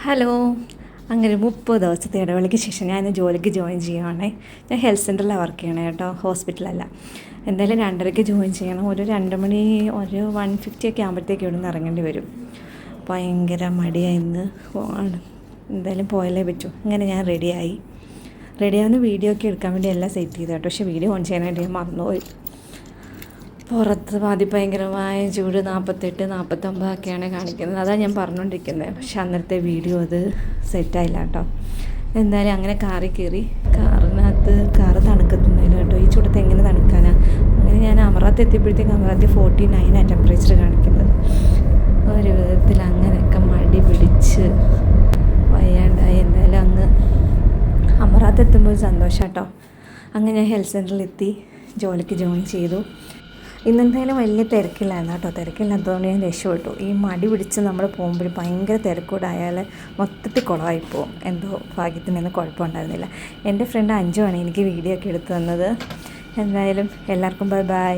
Hello. അങ്ങനെ 30 ദിവസത്തെ ഇടവേളയ്ക്ക് ശേഷം ഞാൻ ജോലിക്ക് ജോയിൻ ചെയ്യുവാണേ. ഞാൻ ഹെൽത്ത് സെൻ്ററിലാണ് വർക്ക് ചെയ്യണേ കേട്ടോ, ഹോസ്പിറ്റലല്ല. എന്തായാലും 2:30 ജോയിൻ ചെയ്യണം. ഒരു 2 മണി ഒരു 1:50 ഒക്കെ ആകുമ്പോഴത്തേക്ക് ഇവിടെ നിന്ന് ഇറങ്ങേണ്ടി വരും. ഭയങ്കര മടിയായി ഇന്ന്. എന്തായാലും പോയാലേ പറ്റൂ. അങ്ങനെ ഞാൻ റെഡിയാവുന്ന വീഡിയോ ഒക്കെ എടുക്കാൻ വേണ്ടി എല്ലാം സെറ്റ് ചെയ്തു കേട്ടോ. പക്ഷേ വീഡിയോ ഓൺ ചെയ്യാനായിട്ട് ഞാൻ മറന്നുപോയി. പുറത്ത് അതിഭയങ്കരമായ ചൂട് 48, 49 ഒക്കെയാണ് കാണിക്കുന്നത്. അതാണ് ഞാൻ പറഞ്ഞുകൊണ്ടിരിക്കുന്നത്. പക്ഷെ അന്നത്തെ വീഡിയോ അത് സെറ്റായില്ല കേട്ടോ. എന്തായാലും അങ്ങനെ കാറിൽ കയറി. കാറ് തണുക്കത്തൊന്നുമില്ല കേട്ടോ. ഈ ചൂടത്ത് എങ്ങനെ തണുക്കാനാണ്? അങ്ങനെ ഞാൻ അമറാത്ത് എത്തിയപ്പോഴത്തേക്ക് അമറാത്തി 49 ടെമ്പറേച്ചർ കാണിക്കുന്നത്. ഒരു വിധത്തിൽ അങ്ങനെയൊക്കെ മടി പിടിച്ച് വയ്യാണ്ടായി. എന്തായാലും അങ്ങ് അമറാത്ത് എത്തുമ്പോൾ സന്തോഷം കേട്ടോ. അങ്ങനെ ഞാൻ ഹെൽത്ത് സെൻ്ററിലെത്തി, ജോലിക്ക് ജോയിൻ ചെയ്തു. ഇന്നെന്തായാലും വലിയ തിരക്കില്ലായിരുന്നു കേട്ടോ. തിരക്കില്ലാത്തതുകൊണ്ട് ഞാൻ രക്ഷപ്പെട്ടു. ഈ മടി പിടിച്ച് നമ്മൾ പോകുമ്പോൾ ഭയങ്കര തിരക്കൂടായാൽ മൊത്തത്തിൽ കുളമായിപ്പോവും. എന്തോ ഭാഗ്യത്തിനൊന്നും കുഴപ്പമുണ്ടായിരുന്നില്ല. എൻ്റെ ഫ്രണ്ട് 5 ആണ് എനിക്ക് വീഡിയോ ഒക്കെ എടുത്തു തന്നത്. എന്തായാലും എല്ലാവർക്കും ബൈ.